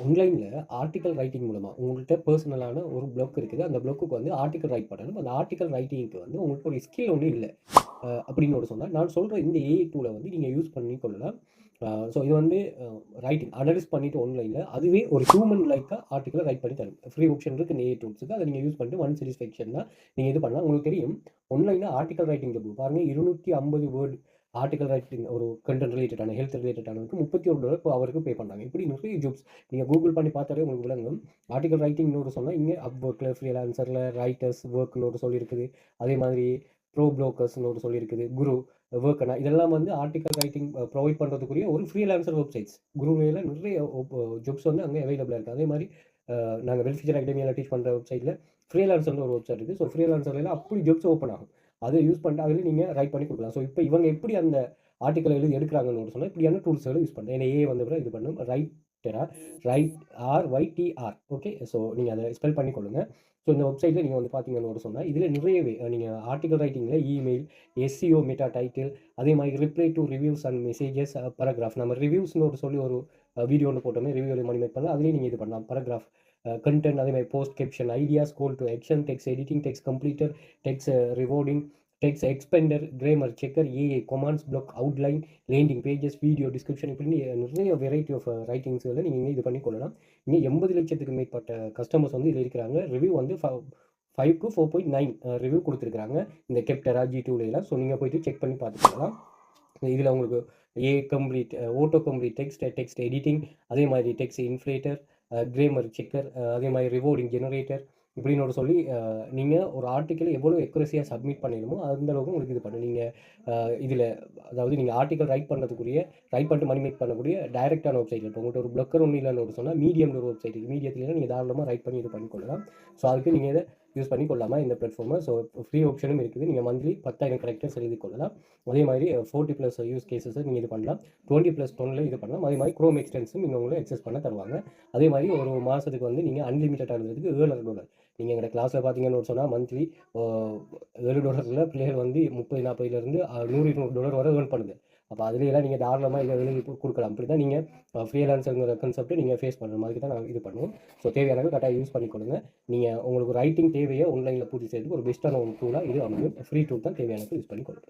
ஆன்லைனில் article writing மூலமாக உங்கள்கிட்ட பர்சனலான ஒரு ப்ளாக் இருக்குது. அந்த ப்ளாக்குக்கு வந்து ஆர்டிக்கல் ரைட் பண்ணணும். அந்த ஆர்டிக்கல் ரைட்டிங்க்கு வந்து உங்களுக்கு ஒரு ஸ்கில் ஒன்றும் இல்லை அப்படின்னு ஒரு சொன்னால், நான் சொல்கிற இந்த ஏஐ டூலை வந்து நீங்கள் யூஸ் பண்ணி கொள்ளலாம். ஸோ இது வந்து ரைட்டிங் அனலைஸ் பண்ணிவிட்டு ஆன்லைனில் அதுவே ஒரு ஹியூமன் லைக்காக ஆர்டிக்கலை ரைட் பண்ணி தரும். ஃப்ரீ ஆப்ஷன் இருக்குது இந்த ஏஐ டூல்ஸுக்கு. அதை நீங்கள் யூஸ் பண்ணிட்டு ஒன் சாட்டிஸ்ஃபேக்ஷன் தான் நீங்கள் இது பண்ணலாம். உங்களுக்கு தெரியும் ஆன்லைனில் ஆர்டிக்கல் ரைட்டிங் ஜாப் பாருங்கள், 250 வேர்டு ஆர்டிக்கல் ரைட்டிங் ஒரு கண்டென்ட் ரிலேட்டடான ஹெல்த் ரிலேட்டடானதுக்கு $31 இப்போ அவருக்கு பே பண்ணுறாங்க. இப்படி நிறைய ஜாப்ஸ் நீங்கள் கூகுள் பண்ணி பார்த்தாலே உங்களுக்கு விளங்கும். ஆர்டிக்கல் ரைட்டிங்னு ஒரு சொன்னால் இங்கே அப்ஒர்க்கில், ஃப்ரீலான்சரில், ரைட்டர்ஸ் ஒர்க்னு ஒரு சொல்லியிருக்குது. அதே மாதிரி ப்ரோ ப்ரோக்கர்ஸ்னு ஒரு சொல்லியிருக்குது. குரு ஒர்க்னா இதெல்லாம் வந்து ஆர்டிக்கல் ரைட்டிங் ப்ரொவைட் பண்ணுறதுக்குரிய ஒரு ஃப்ரீலான்சர் வெப்சைட்ஸ். குருவில் நிறைய ஜாப்ஸ் வந்து அங்கே அவைலபிளாக இருக்குது. அதே மாதிரி நாங்கள் வெல்ஃபியர் அகாடமியில் டீச் பண்ணுற வெப்சைட்டில் ஃப்ரீலான்சர்னு ஒரு வெப்சைட் இருக்குது. ஸோ ஃப்ரீலான்சரில் அப்படி ஜாப்ஸ் ஓப்பன் ஆகும். அதை யூஸ் பண்ணிட்டு அதில் நீங்கள் ரைட் பண்ணி கொடுக்கலாம். ஸோ இப்போ இவங்க எப்படி அந்த ஆர்டிக்கல் எழுதி எடுக்கிறாங்கன்னு சொன்னால் இப்படியான டூல்ஸ்களை யூஸ் பண்ணுறேன். ஏன்னா ஏ வந்து இது பண்ணும் RYTR. ஓகே, ஸோ நீங்கள் அதை ஸ்பெல் பண்ணி கொள்ளுங்கள். ஸோ இந்த வெப்சைட்டில் நீங்கள் வந்து பார்த்தீங்கன்னு சொன்னால் இதில் நிறையவே நீங்கள் ஆர்டிக்கல் ரைட்டிங்கில் இமெயில், எஸ்சிஓ, மெட்டா டைட்டில், அதே மாதிரி reply to reviews and messages, paragraph. நம்ம ரிவ்யூஸ்னு சொல்லி ஒரு வீடியோ ஒன்று போட்டோமே, ரிவ்யூவில் மணிமேக் பண்ணலாம். அதுலேயும் நீங்கள் இது பண்ணலாம். பராகிராஃப், கண்டென்ட், அதே மாதிரி post, caption, ideas, call to action, text editing, text completer, text rewording, text expander, grammar checker, AI commands block, outline, landing pages, video description, இப்படி நிறைய வெரைட்டி ஆஃப் ரைட்டிங்ஸில் நீங்கள் இது பண்ணி கொள்ளலாம். இங்கே 80 லட்சத்துக்கு மேற்பட்ட கஸ்டமர்ஸ் வந்து இதில் இருக்கிறாங்க. ரிவ்யூ வந்து 5 to 4.9 ரிவ்யூ கொடுத்துருக்காங்க இந்த கெப்டரா G2லாம். ஸோ நீங்கள் போய்ட்டு செக் பண்ணி பார்த்துக்கலாம். இதில் உங்களுக்கு ஓட்டோ கம்ப்ளீட் டெக்ஸ்ட் எடிட்டிங், அதே மாதிரி டெக்ஸ்ட் இன்ஃப்ளேட்டர், கிராமர் செக்கர், அதே மாதிரி ரிவோர்டிங் ஜெனரேட்டர், இப்படின்னு சொல்லி நீங்கள் ஒரு ஆர்டிக்கல் எவ்வளோ எக்குரஸியாக சப்மிட் பண்ணிடணுமோ அந்தளவுக்கு உங்களுக்கு இது பண்ணணும். நீங்கள் இதில் அதாவது நீங்கள் ஆர்டிக்கல் ரைட் பண்ணிட்டு மணி மேக் பண்ணக்கூடிய டைரெக்டான வெப்சைட். இப்போ உங்கள்கிட்ட ஒரு பிளக்கர் ஒன்றும் இல்லைன்னு ஒரு சொன்னால் மீடியம்னு ஒரு வெப்சைட் இருக்குது. மீடியத்தில் நீங்கள் தாராளமாக ரைட் பண்ணி இது பண்ணிக்கொள்ளலாம். ஸோ அதுக்கு நீங்கள் இதை யூஸ் பண்ணி கொள்ளாமல் இந்த பிளாட்ஃபார்மை. ஸோ ஃப்ரீ ஆப்ஷனும் இருக்குது. நீங்கள் மந்த்லி 10,000 கரெக்டர்ஸ் எழுதி கொள்ளலாம். அதே மாதிரி 40+ யூஸ் கேசஸை நீங்கள் இது பண்ணலாம். 20+1 இது பண்ணலாம். அதே மாதிரி குரோம் எக்ஸ்டென்ஷன் நீங்கள் உங்களை எக்ஸஸ் பண்ண தருவாங்க. அதே மாதிரி ஒரு மாதத்துக்கு வந்து நீங்கள் அன்லிமிட்டட் ஆனதுக்கு $700. நீங்கள் எங்களோட கிளாஸில் பார்த்தீங்கன்னு சொன்னால் மந்த்லி $7 பிள்ளைகள் வந்து 30-40லேருந்து $100-200 வரை ஏர்ன் பண்ணுது. அப்போ அதுலேயெல்லாம் நீங்கள் தாராளமாக இதை எழுதி கொடுக்கலாம். அப்படி தான் நீங்கள் ஃப்ரீலான்சருங்கிற கான்செப்ட்டை நீங்கள் ஃபேஸ் பண்ணுற மாதிரி தான் நாங்கள் இது பண்ணுவோம். ஸோ தேவையானது கரெக்டாக யூஸ் பண்ணிக்கொள்ளுங்க. நீங்கள் உங்களுக்கு ரைட்டிங் தேவையை ஆன்லைனில் பூர்த்தி செய்யறதுக்கு ஒரு பெஸ்ட்டான ஒரு டூலாக இது அமையும். ஃப்ரீ டூல் தான், தேவையானது யூஸ் பண்ணிக்கொள்ளுங்க.